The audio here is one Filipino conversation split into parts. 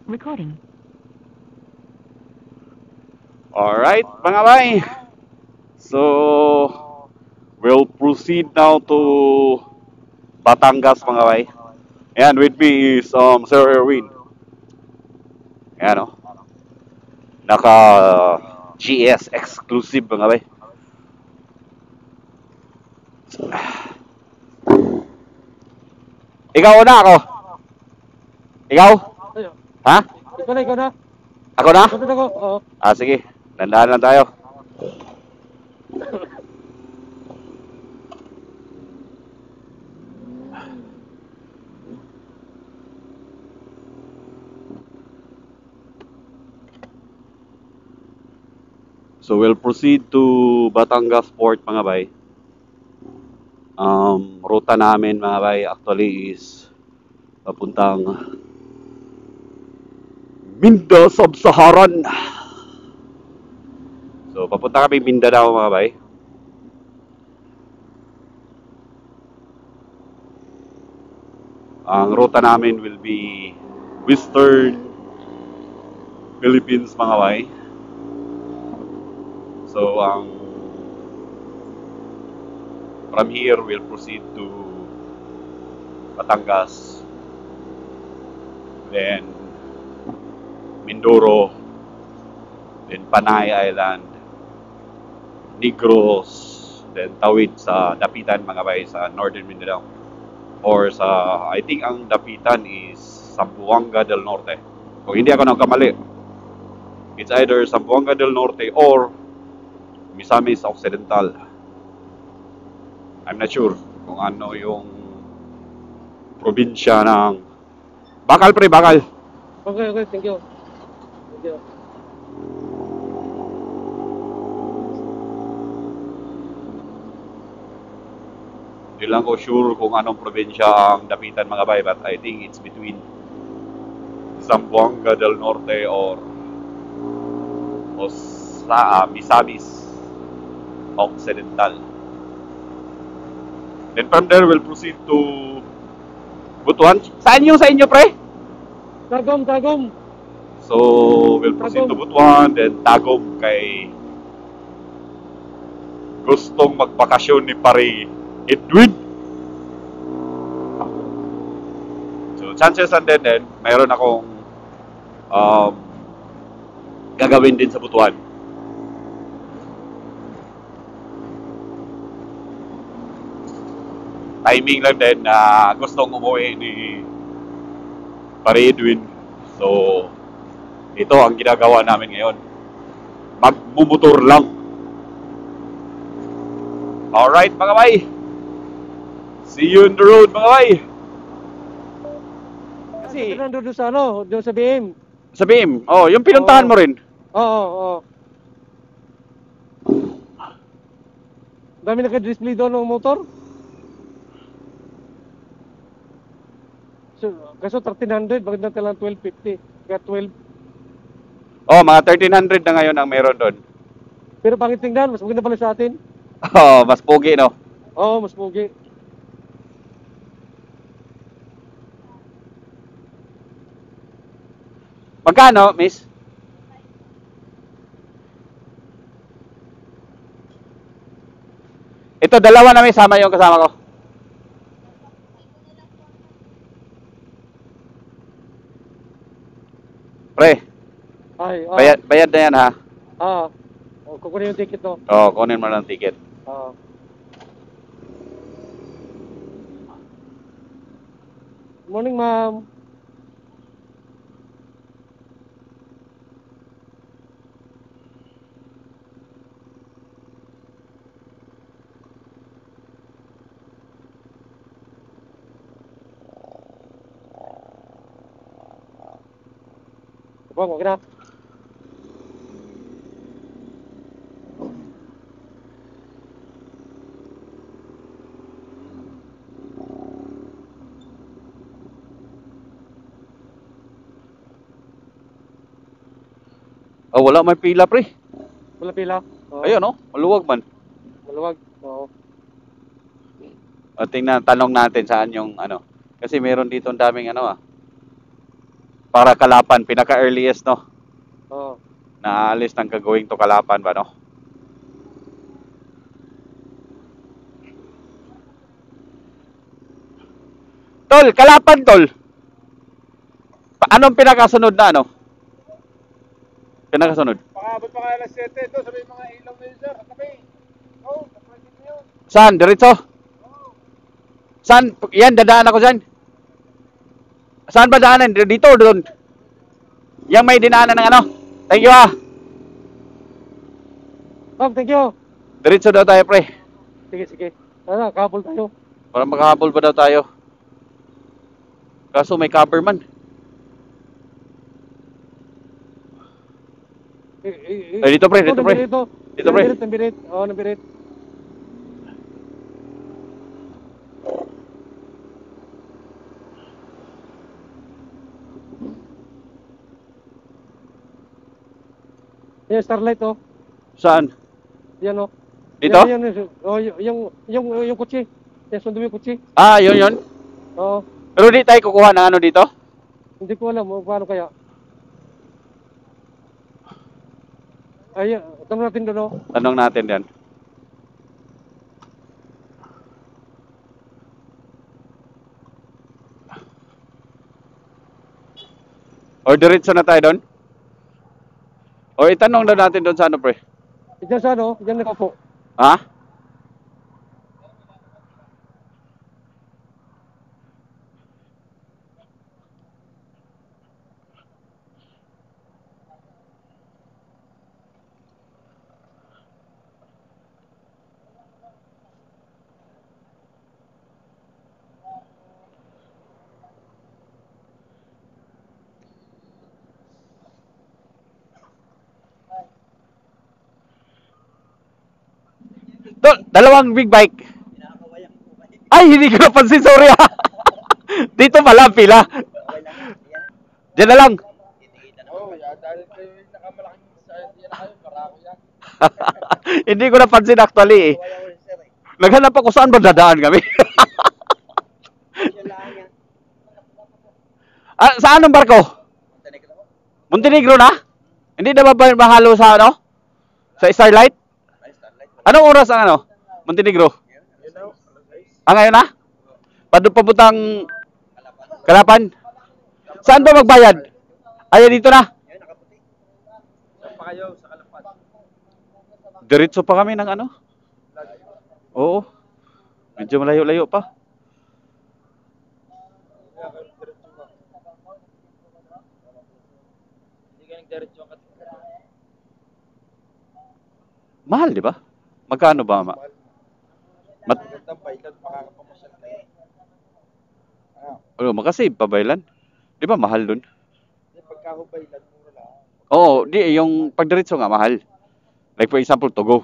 Recording. Alright, mga bay. So, we'll proceed now to Batangas, mga bay. And with me is Sir Erwin. Ayan, oh. Naka GS exclusive, mga bay. Ikaw na ako. Ikaw? Ayo. Ha? Ikaw na. Ako na? Sunod ako. Oo. Sige. Dandahan lang tayo. So, we'll proceed to Batangas Port, mga bay. Ruta namin, mga bay, actually is papuntang Minda Sub-Saharan. So, papunta kami Mindanao, mga bay. Ang ruta namin will be Western Philippines, mga bay. So, from here, we'll proceed to Batangas. Then, Mindoro. Then, Panay Island. Negros. Then, tawid sa Dapitan, mga bay, sa Northern Mindanao. Or sa, I think ang Dapitan is Zamboanga del Norte. Kung hindi ako nagkamali, it's either Zamboanga del Norte or Misamis Occidental. I'm not sure kung ano yung probinsya ng Bakal, pre, Bakal. Okay, thank you. Thank you. Hindi lang ko sure kung anong probinsya ang Dapitan, mga bay, but I think it's between Zamboanga del Norte or Misamis Occidental. Then from there, we'll proceed to Butuan. Saan yung sa inyo, pre? Tagum. So, we'll proceed to Butuan, then Tagum kay gustong magbakasyon ni pare Edwin. So, chances and then mayroon akong gagawin din sa Butuan. Timing lang din na gustong umuwi ni pare Edwin. So, ito ang ginagawa namin ngayon. Magmumotor lang. Alright, mga bay. See you on the road, mga bay. Kasi, Nandun sa doon sa BM. sa BIM, yung pinuntahan mo rin. Oo. Dami naka-display doon ng motor. So, kaso 1300, bakit natin lang 1250? Kaya 12. Mga 1300 na ngayon ang meron doon. Pero pangit tingnan, mas maganda pala sa atin. Mas pogi, no? Oo, mas pogi. Magkano, miss? Ito, dalawa na may sama yung kasama ko. Pre, Ay, bayad na yan, ha? kukunin yung ticket, no? Kunin mo lang ng ticket. Morning, ma'am. Okay na. Wala may pila, pre. Wala pila. Ayun, no? Maluwag man. Maluwag. Oo. Tingnan, tanong natin saan yung ano. Kasi meron dito ang daming para Kalapan, pinaka-earliest, no? Oo. Na aalis ng going to Kalapan ba, no? Tol, Kalapan, tol. Anong pinakasunod na, ano? Pinakasunod. Pakabot pa kaya alas 7 doon sa may mga ilaw na yun, sir. Sa tabi. Oo, kapatid na yun. Saan? Diretso? Saan? Yan, dadaan ako dyan. Saan ba daanan? Dito o doon? Yang may dinaanan ng ano? Thank you, ah. Thank you. Diretso daw tayo, pre. Sige, sige. Ano, kabul tayo. Para makahabol ba daw tayo? Kaso may cover man. Ay, dito, pre, dito, pre. Dito, pre. Nambirit. Oo, nambirit. Yan, starlight, oh. Saan? Yan, oh. Dito? Yan, oh, yung kutsi. Yan, sundo yung kutsi. Ah, yun. Oo. Pero di tayo kukuha ng ano dito? Hindi ko alam kung paano kaya. Ay, tanong natin doon, oh. Tanong natin yan. O diretso na tayo doon? O itanong daw natin doon sa ano, pre? Diyan sa ano, diyan nakaupo. Ha? Tol, dalawang big bike. Ay, hindi ko napansin, sorry ah. Dito pala, pila. Diyan na lang. Oo, dahil kayo yung nakamalaking yan na kayo, para ako yan. Hindi ko napansin actually eh. Naghanap ako saan ba dadaan kami. Sa anong barko? Montenegro na? Hindi na ba mahalo sa ano? Sa Starlight? Anong oras ang ano? Montenegro? Ngayon na? Pabutang Kalapan? Saan ba magbayad? Ay, dito na. Saan pa kayo sa Kalapan? Diretso pa kami ng ano? Oo. Medyo malayo-layo pa. Hindi ka nagdiretso ang Mahal, di ba? Magkano ba? magandang bailan, makakapamasyal kayo. Makasave pa bailan? Di ba mahal dun? Hindi, pagkahubailan, mura lang. Oo, di yung pagdiretso nga mahal. Like for example, Togo.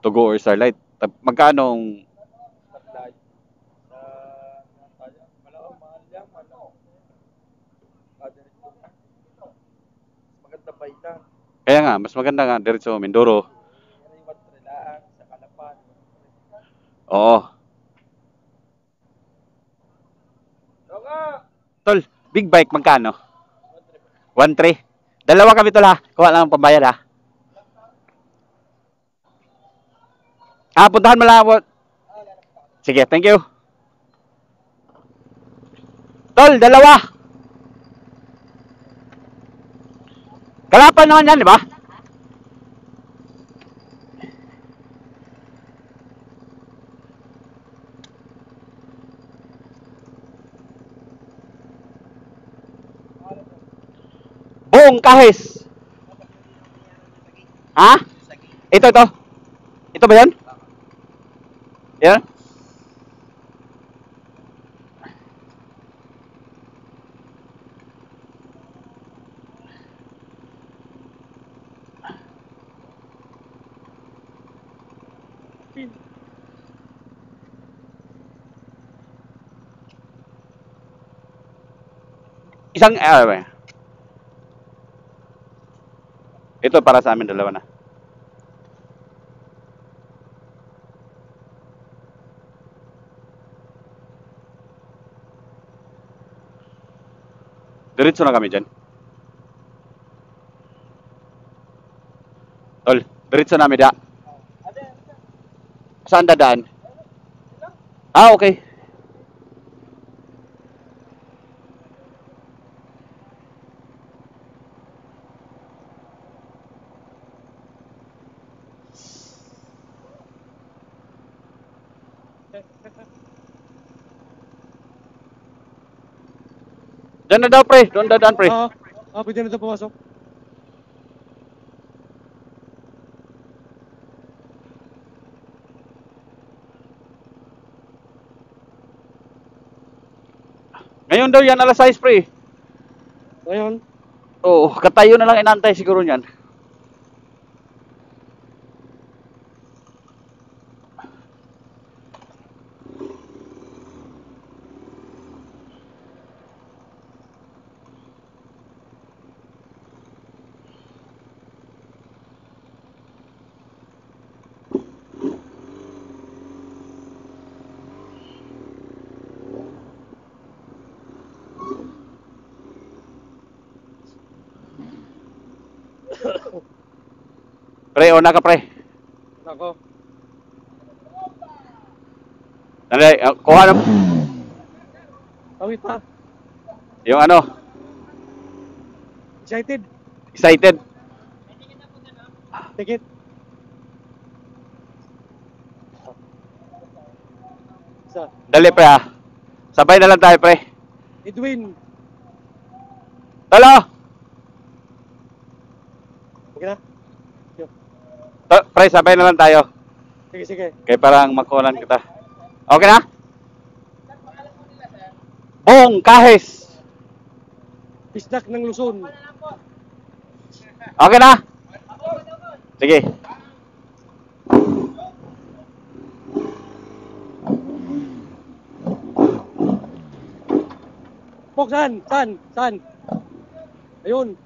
Togo or Starlight. Magkano ang Starlight. Mahal yan, ano. Magandang bailan. kaya nga, mas maganda nga diretso Mindoro. Yan yung matrilaan sa Kalapan. Oo. Tol, big bike magkano? 1.3. Dalawa kami tol ha. Kuha lang ang pambayad ha. Puntahan mo lang ako. Sige, thank you. Tol, dalawa. Kalapan naman yan, di ba? Buong kahis. Ha? Ito. Ito ba yan? Yan? Isang, ito para sa amin dalawa na. Diretso na kami dyan. Tol, diretso namin da. Saan dadaan? Ah, okay. Diyan na daw, pre. Doon dadaan, pre. Pwede na ito pumasok. Ngayon daw yan, alas 6, pre. Ngayon, Oo, katayo na lang inantay siguro niyan. Pre, una ka, pre. ako. Dali, kuha na Awit pa. yung ano, Excited. excited. Tikit. Sa Dali, pre, ha. Sabay na lang tayo, pre. Edwin. Tolo! Okay na? Pre, sabay na lang tayo. Sige, sige. Kaya parang makuhanan kita. Okay na? Bong, Kahis. Pisdak ng Luzon. Okay na? Sige. Pok, saan? Saan? Saan? Ayun.